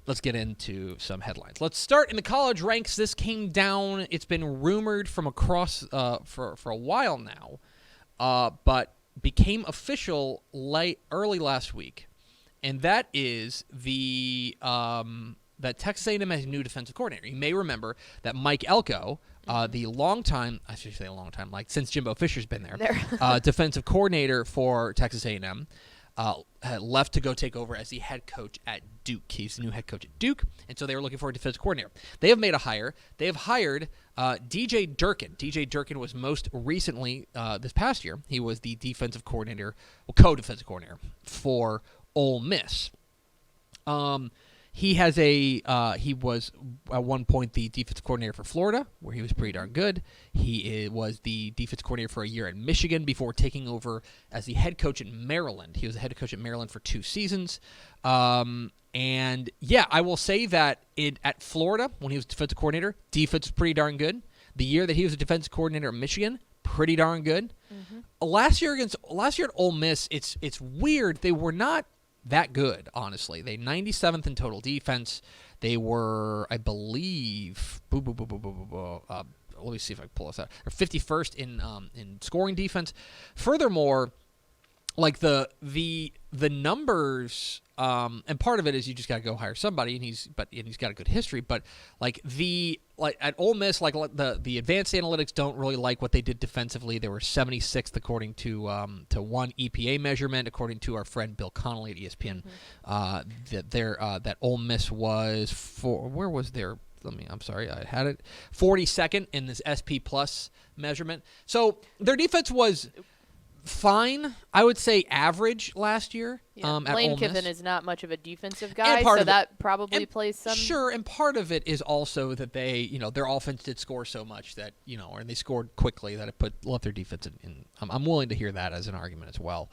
let's get into some headlines. Let's start in the college ranks. This came down. It's been rumored from across for a while now, but became official early last week, and that is that Texas A&M has a new defensive coordinator. You may remember that Mike Elko, the since Jimbo Fisher's been there. Defensive coordinator for Texas A&M, had left to go take over as the head coach at Duke. He's the new head coach at Duke, and so they were looking for a defensive coordinator. They have made a hire. They have hired DJ Durkin. DJ Durkin was most recently, this past year, he was the defensive coordinator, co-defensive coordinator for Ole Miss. He was at one point the defensive coordinator for Florida, where he was pretty darn good. He was the defensive coordinator for a year at Michigan before taking over as the head coach at Maryland. He was the head coach at Maryland for 2 seasons. And yeah, I will say that at Florida, when he was defensive coordinator, defense was pretty darn good. The year that he was a defensive coordinator at Michigan, pretty darn good. Mm-hmm. Last year at Ole Miss, it's weird. They were not that good, honestly. They 97th in total defense. They were, I believe, let me see if I can pull this out. They're 51st in scoring defense. Furthermore, like the numbers, and part of it is you just got to go hire somebody, and he's got a good history. But like at Ole Miss, like the advanced analytics don't really like what they did defensively. They were 76th according to one EPA measurement, according to our friend Bill Connolly at ESPN. That Ole Miss was where was their? I'm sorry, I had it 42nd in this SP Plus measurement. So their defense was fine. I would say average last year. Yeah. At Lane Ole Miss. Kiffin is not much of a defensive guy, so that probably plays some. Sure, and part of it is also that they, their offense did score so much that, and they scored quickly that it left their defense in. I'm willing to hear that as an argument as well.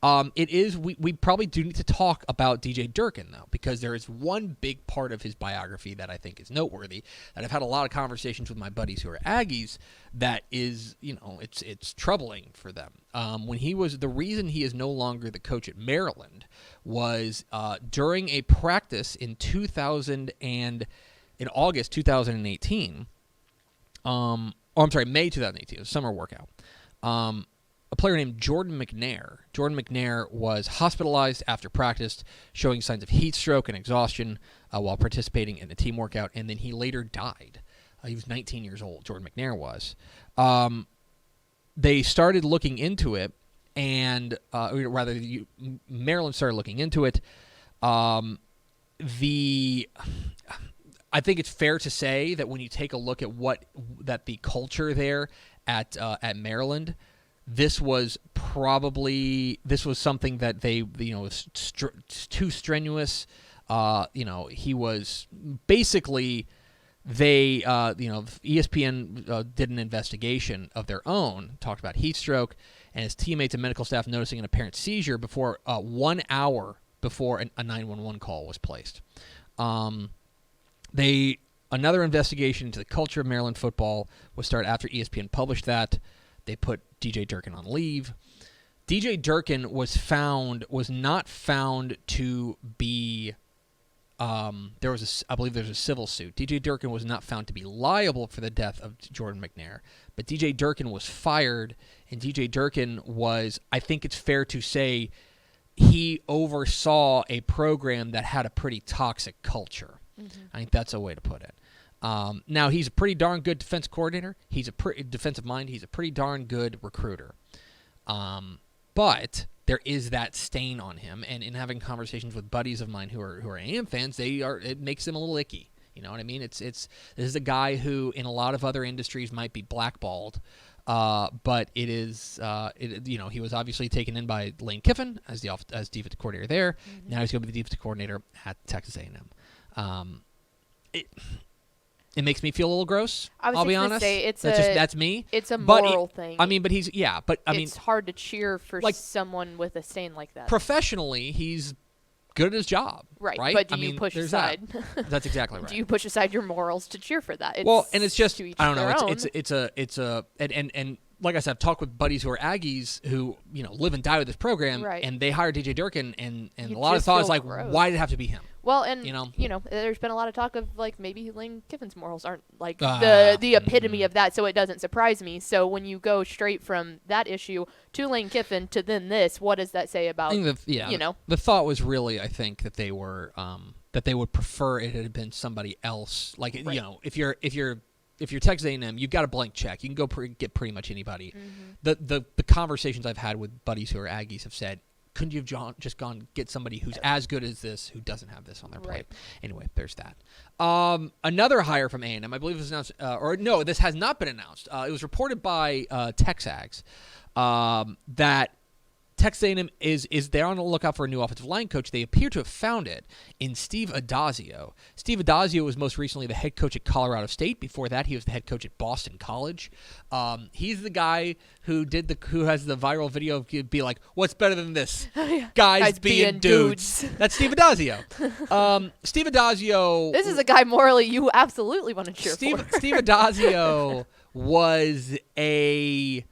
We probably do need to talk about DJ Durkin, though, because there is one big part of his biography that I think is noteworthy, that I've had a lot of conversations with my buddies who are Aggies that is, it's troubling for them. The reason he is no longer the coach at Maryland was during a practice in August 2018, May 2018, it was a summer workout. A player named Jordan McNair. Jordan McNair was hospitalized after practice, showing signs of heat stroke and exhaustion while participating in a team workout, and then he later died. He was 19 years old, Jordan McNair was. They started looking into it, and Maryland started looking into it. I think it's fair to say that when you take a look at the culture there at Maryland, this was something that they, was too strenuous. He was basically, ESPN did an investigation of their own, talked about heat stroke, and his teammates and medical staff noticing an apparent seizure before 1 hour before a 911 call was placed. Another investigation into the culture of Maryland football was started after ESPN published that. They put DJ Durkin on leave. DJ Durkin was not found to be. I believe there's a civil suit. DJ Durkin was not found to be liable for the death of Jordan McNair, but DJ Durkin was fired, and DJ Durkin was, I think it's fair to say, he oversaw a program that had a pretty toxic culture. Mm-hmm. I think that's a way to put it. Now, he's a pretty darn good defense coordinator. He's a defensive mind. He's a pretty darn good recruiter. But there is that stain on him. And in having conversations with buddies of mine who are AM fans, it makes them a little icky. You know what I mean? This is a guy who, in a lot of other industries, might be blackballed. But it is, he was obviously taken in by Lane Kiffin as defensive coordinator there. Mm-hmm. Now he's going to be the defensive coordinator at Texas A&M. It makes me feel a little gross. I'll be honest. That's me. It's a moral thing. It's hard to cheer for someone with a stain like that. Professionally, he's good at his job. Right. But do you push aside? That's exactly right. Do you push aside your morals to cheer for that? And it's just, I don't know. And like I said, I've talked with buddies who are Aggies who, live and die with this program, right. And they hired DJ Durkin, and a lot of thought is like, gross. Why did it have to be him? Well, and there's been a lot of talk of like maybe Lane Kiffin's morals aren't like the epitome of that, so it doesn't surprise me. So when you go straight from that issue to Lane Kiffin to then this, what does that say about the thought was really, I think, that they were that they would prefer it had been somebody else. Like if you're Texas A&M, you've got a blank check. You can go get pretty much anybody. The conversations I've had with buddies who are Aggies have said, couldn't you have just gone get somebody who's as good as this who doesn't have this on their plate? Anyway, there's that. Another hire from A&M, I believe it was announced, or no, this has not been announced. It was reported by TXAGS that Texas A&M is they're on the lookout for a new offensive line coach. They appear to have found it in Steve Adazio. Steve Adazio was most recently the head coach at Colorado State. Before that, he was the head coach at Boston College. He's the guy who has the viral video of be like, "What's better than this? Guys being dudes." That's Steve Adazio. Steve Adazio. This is a guy morally you absolutely want to cheer for. Steve Adazio was a.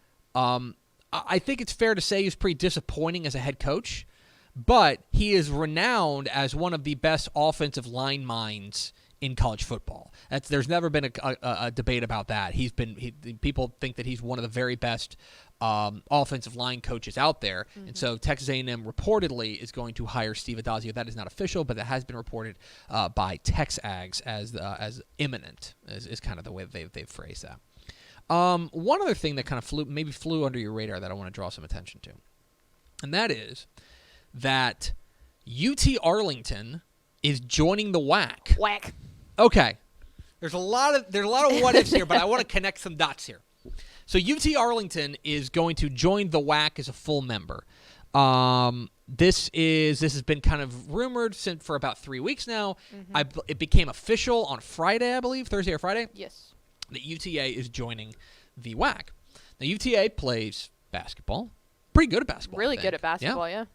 I think it's fair to say he's pretty disappointing as a head coach, but he is renowned as one of the best offensive line minds in college football. There's never been a debate about that. People think that he's one of the very best offensive line coaches out there, and so Texas A&M reportedly is going to hire Steve Adazio. That is not official, but that has been reported by TexAgs as imminent. Is kind of the way they've phrased that. One other thing that kind of flew under your radar that I want to draw some attention to, and that is that UT Arlington is joining the WAC. Whack. Okay. There's a lot of what ifs here, but I want to connect some dots here. So UT Arlington is going to join the WAC as a full member. This has been kind of rumored for about 3 weeks now. It became official on Friday, I believe, Thursday or Friday. Yes. The UTA is joining the WAC. Now, UTA plays basketball. Pretty good at basketball. Really good at basketball, yeah.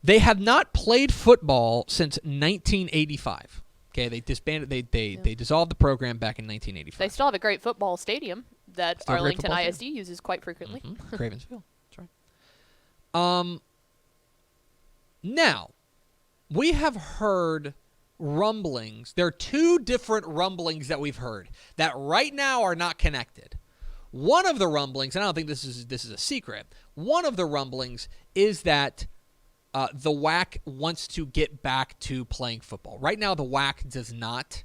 They have not played football since 1985. Okay, they disbanded. They dissolved the program back in 1985. They still have a great football stadium that Arlington ISD uses quite frequently. Cravensville, that's right. Now, we have heard rumblings. There are two different rumblings that we've heard that right now are not connected. One of the rumblings, and I don't think this is a secret, one of the rumblings is that the WAC wants to get back to playing football. Right now, the WAC does not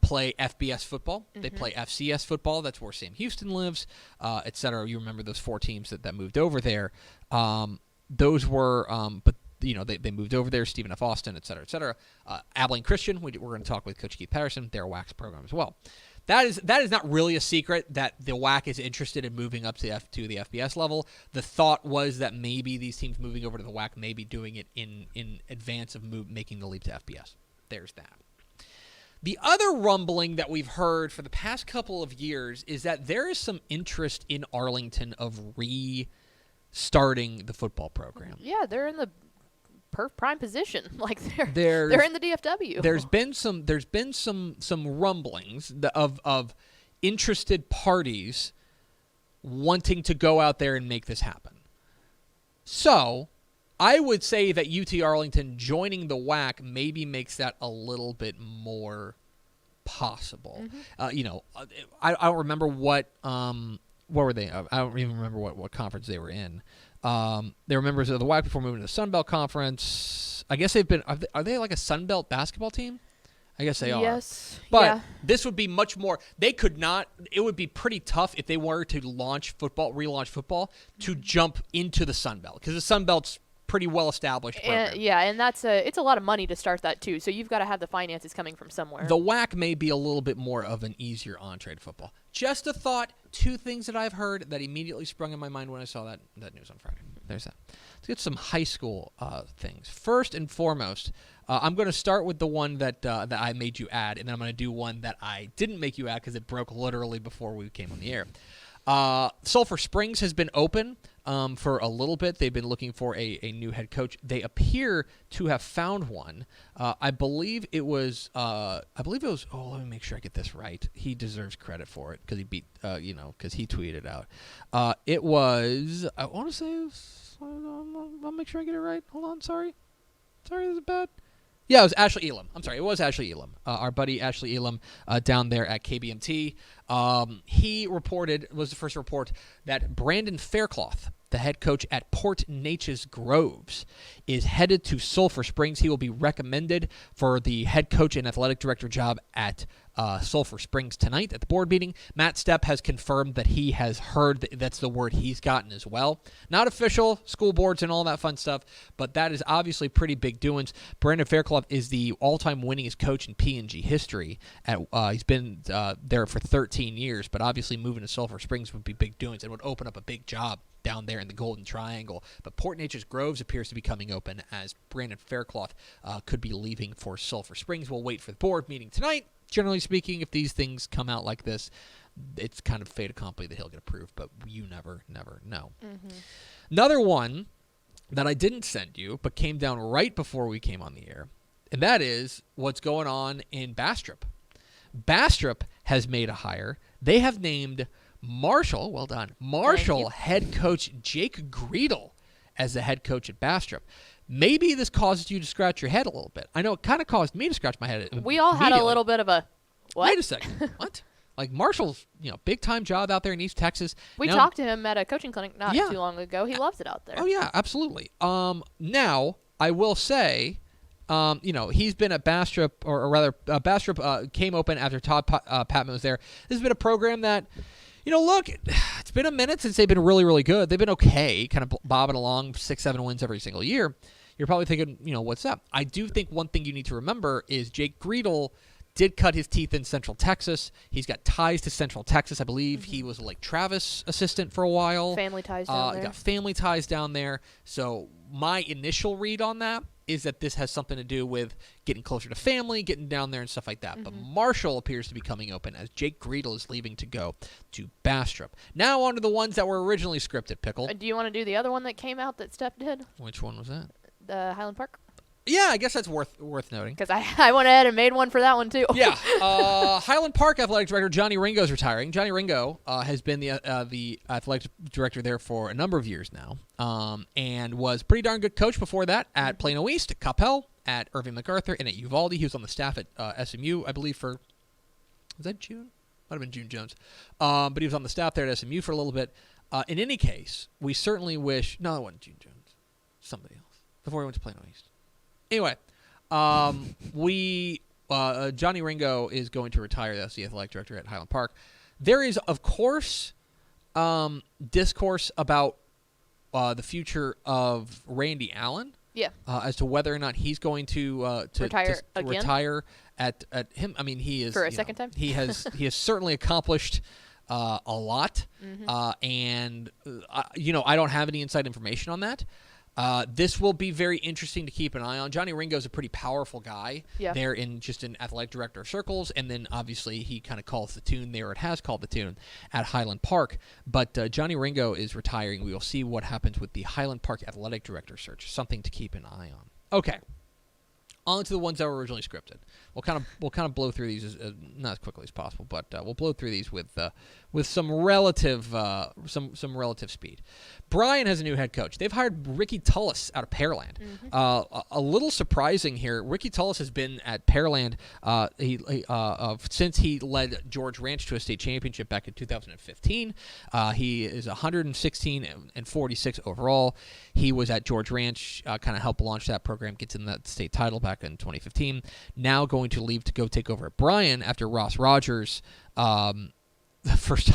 play FBS football. They play FCS football. That's where Sam Houston lives, et cetera. You remember those 4 teams that moved over there. Those were, but they moved over there, Stephen F. Austin, et cetera, et cetera. Abilene Christian, we're going to talk with Coach Keith Patterson, their WAC's program as well. That is not really a secret that the WAC is interested in moving up to the FBS level. The thought was that maybe these teams moving over to the WAC may be doing it in advance of making the leap to FBS. There's that. The other rumbling that we've heard for the past couple of years is that there is some interest in Arlington of restarting the football program. Yeah, they're in the prime position, like they're in the DFW. There's been some rumblings of interested parties wanting to go out there and make this happen. So, I would say that UT Arlington joining the WAC maybe makes that a little bit more possible. I don't remember what were they? I don't even remember what conference they were in. They were members of the WAC before moving to the Sun Belt Conference. I guess they've been. Are they like a Sun Belt basketball team? I guess they are. Yes. But this would be much more. They could not. It would be pretty tough if they were to relaunch football, to jump into the Sun Belt, because the Sun Belt's pretty well established program. And it's a lot of money to start that too. So you've got to have the finances coming from somewhere. The WAC may be a little bit more of an easier entree to football. Just a thought. 2 things that I've heard that immediately sprung in my mind when I saw that news on Friday. There's that. Let's get some high school things. First and foremost, I'm going to start with the one that I made you add, and then I'm going to do one that I didn't make you add because it broke literally before we came on the air. Sulphur Springs has been open for a little bit. They've been looking for a new head coach. They appear to have found one. I believe it was. Oh, let me make sure I get this right. He deserves credit for it because he beat. Because he tweeted out. It was. I want to say. I'll make sure I get it right. Hold on. Sorry. Sorry, is it bad? Yeah, it was Ashley Elam. I'm sorry, it was Ashley Elam. Our buddy Ashley Elam down there at KBMT. He was the first to report that Brandon Faircloth, the head coach at Port Neches Groves, is headed to Sulphur Springs. He will be recommended for the head coach and athletic director job at Sulphur Springs tonight at the board meeting. Matt Stepp has confirmed that he has heard that's the word he's gotten as well. Not official, school boards and all that fun stuff, but that is obviously pretty big doings. Brandon Faircloth is the all-time winningest coach in P&G history. He's been there for 13 years, but obviously moving to Sulphur Springs would be big doings and would open up a big job down there in the Golden Triangle. But Port Neches Groves appears to be coming open as Brandon Faircloth could be leaving for Sulphur Springs. We'll wait for the board meeting tonight. Generally speaking, if these things come out like this, it's kind of fait accompli that he'll get approved, but you never know. Mm-hmm. Another one that I didn't send you, but came down right before we came on the air, and that is what's going on in Bastrop. Bastrop has made a hire. They have named Marshall, well done, Marshall head coach Jake Greedle as the head coach at Bastrop. Maybe this causes you to scratch your head a little bit. I know it kind of caused me to scratch my head. We all had a little bit of a, what? Wait a second. What? Like Marshall's, big-time job out there in East Texas. We talked to him at a coaching clinic not too long ago. He loves it out there. Oh, yeah, absolutely. Now, I will say, he's been at Bastrop, or rather, Bastrop came open after Todd Patman was there. This has been a program that, look, it's been a minute since they've been really, really good. They've been okay, kind of bobbing along, 6-7 wins every single year. You're probably thinking, what's up? I do think one thing you need to remember is Jake Greedle did cut his teeth in Central Texas. He's got ties to Central Texas. I believe he was a Lake Travis assistant for a while. Family ties down there. Got family ties down there. So my initial read on that is that this has something to do with getting closer to family, getting down there and stuff like that. Mm-hmm. But Marshall appears to be coming open as Jake Greedle is leaving to go to Bastrop. Now on to the ones that were originally scripted, Pickle. Do you want to do the other one that came out that Stepp did? Which one was that? The Highland Park. Yeah, I guess that's worth noting. Because I went ahead and made one for that one, too. Yeah. Highland Park Athletic Director Johnny Ringo is retiring. Johnny Ringo has been the athletic director there for a number of years now, and was pretty darn good coach before that at Plano East, at Coppell, at Irving MacArthur, and at Uvalde. He was on the staff at SMU, I believe, was that June? Might have been June Jones. But he was on the staff there at SMU for a little bit. In any case, we certainly wish... No, it wasn't June Jones. Somebody else. Before he went to Plano East. Anyway, Johnny Ringo is going to retire as the athletic director at Highland Park. There is, of course, discourse about the future of Randy Allen. Yeah. As to whether or not he's going to retire at him. I mean, he is for a second time. He has certainly accomplished a lot, and I don't have any inside information on that. This will be very interesting to keep an eye on. Johnny Ringo is a pretty powerful guy there in athletic director circles, and then obviously he kind of calls the tune there. It has called the tune at Highland Park, but Johnny Ringo is retiring. We will see what happens with the Highland Park athletic director search. Something to keep an eye on. Okay, on to the ones that were originally scripted. We'll kind of blow through these not as quickly as possible, but we'll blow through these with some relative speed. Bryan has a new head coach. They've hired Ricky Tullis out of Pearland. A little surprising here. Ricky Tullis has been at Pearland since he led George Ranch to a state championship back in 2015. He is 116 and 46 overall. He was at George Ranch, kind of helped launch that program, gets in that state title back in 2015. Now going to leave to go take over at Bryan after Ross Rogers. The first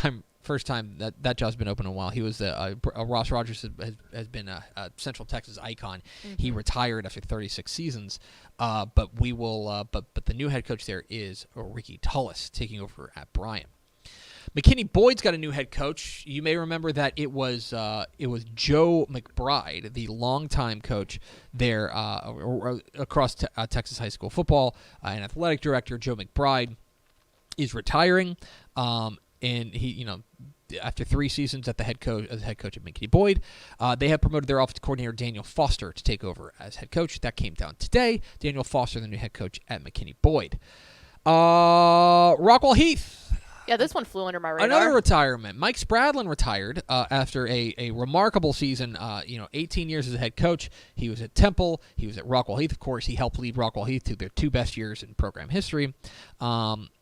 time that job's been open in a while. He was Ross Rogers has been a Central Texas icon. He retired after 36 seasons, but the new head coach there is Ricky Tullis taking over at Bryan. McKinney Boyd's got a new head coach. You may remember that it was Joe McBride, the longtime coach there across Texas high school football, and athletic director Joe McBride is retiring. And he, after 3 seasons as head coach at McKinney Boyd, they have promoted their offensive coordinator Daniel Foster to take over as head coach. That came down today. Daniel Foster, the new head coach at McKinney Boyd. Rockwell Heath Yeah, this one flew under my radar. Another retirement. Mike Spradlin retired after a remarkable season. 18 years as a head coach. He was at Temple. He was at Rockwall Heath. Of course, he helped lead Rockwall Heath to their 2 best years in program history.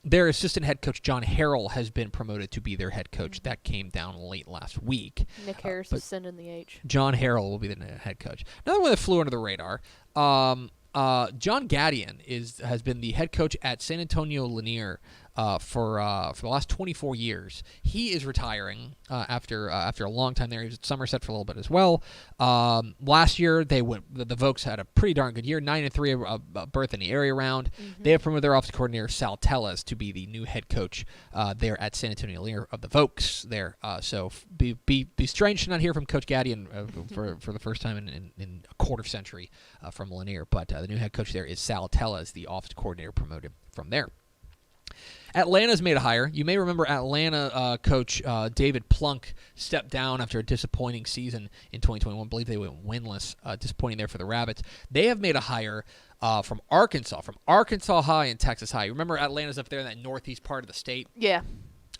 Their assistant head coach, John Harrell, has been promoted to be their head coach. That came down late last week. Nick Harris is sending the H. John Harrell will be the head coach. Another one that flew under the radar. John Gadian has been the head coach at San Antonio Lanier for the last 24 years. He is retiring after a long time there. He was at Somerset for a little bit as well. Last year, the Vokes had a pretty darn good year, 9-3, a berth in the area round. Mm-hmm. They have promoted their offensive coordinator Sal Tellez to be the new head coach there at San Antonio Lanier of the Vokes there. So be strange to not hear from Coach Gadian for the first time in a quarter century from Lanier. But the new head coach there is Sal Tellez, the offensive coordinator promoted from there. Atlanta's made a hire. You may remember Atlanta coach David Plunk stepped down after a disappointing season in 2021. I believe they went winless, disappointing there for the Rabbits. They have made a hire from Arkansas High and Texas High. You remember Atlanta's up there in that northeast part of the state? Yeah.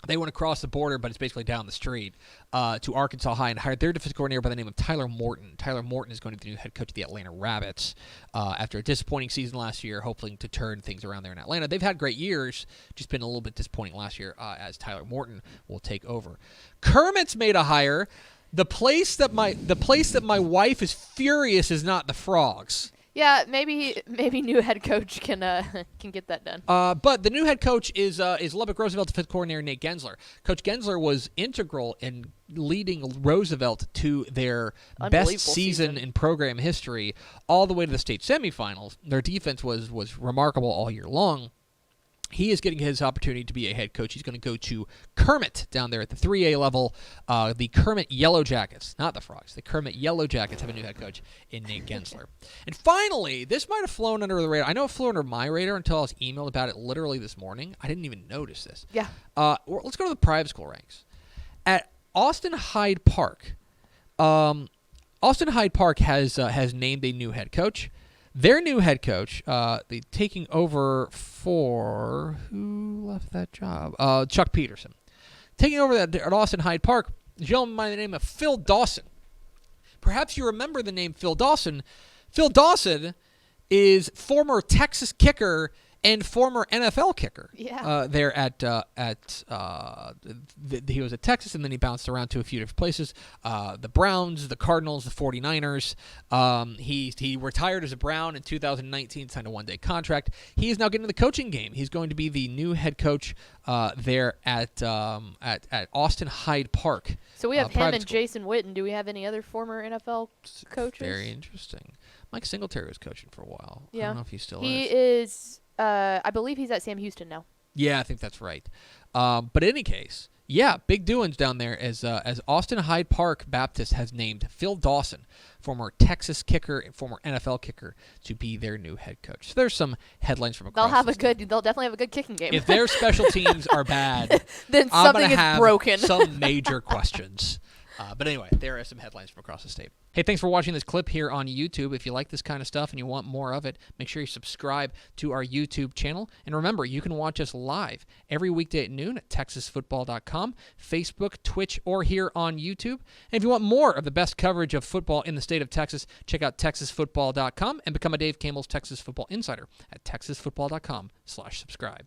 They went across the border, but it's basically down the street, to Arkansas High and hired their defensive coordinator by the name of Tyler Morton. Tyler Morton is going to be the new head coach of the Atlanta Rabbits after a disappointing season last year, hoping to turn things around there in Atlanta. They've had great years, just been a little bit disappointing last year as Tyler Morton will take over. Kermit's made a hire. The place that my wife is furious is not the Frogs. Yeah, maybe new head coach can get that done. But the new head coach is Lubbock Roosevelt defensive coordinator Nate Gensler. Coach Gensler was integral in leading Roosevelt to their best season in program history, all the way to the state semifinals. Their defense was remarkable all year long. He is getting his opportunity to be a head coach. He's going to go to Kermit down there at the 3A level. The Kermit Yellow Jackets, not the Frogs. The Kermit Yellow Jackets have a new head coach in Nate Gensler. And finally, this might have flown under the radar. I know it flew under my radar until I was emailed about it literally this morning. I didn't even notice this. Yeah. Let's go to the private school ranks. At Austin Hyde Park, Austin Hyde Park has named a new head coach. Their new head coach, taking over for who left that job? Chuck Peterson. Taking over at Austin Hyde Park, a gentleman by the name of Phil Dawson. Perhaps you remember the name Phil Dawson. Phil Dawson is former Texas kicker and former NFL kicker. Yeah. There he was at Texas, and then he bounced around to a few different places. The Browns, the Cardinals, the 49ers. He retired as a Brown in 2019, signed a one-day contract. He is now getting into the coaching game. He's going to be the new head coach there at Austin Hyde Park. So we have him and Jason Witten. Do we have any other former NFL coaches? Very interesting. Mike Singletary was coaching for a while. Yeah. I don't know if he still is. He is. I believe he's at Sam Houston now. Yeah, I think that's right. But in any case, yeah, big doings down there as Austin Hyde Park Baptist has named Phil Dawson, former Texas kicker and former NFL kicker, to be their new head coach. So there's some headlines from across. They'll definitely have a good kicking game. If their special teams are bad, then something is broken. Some major questions. But anyway, there are some headlines from across the state. Hey, thanks for watching this clip here on YouTube. If you like this kind of stuff and you want more of it, make sure you subscribe to our YouTube channel. And remember, you can watch us live every weekday at noon at TexasFootball.com, Facebook, Twitch, or here on YouTube. And if you want more of the best coverage of football in the state of Texas, check out TexasFootball.com and become a Dave Campbell's Texas Football Insider at TexasFootball.com/subscribe.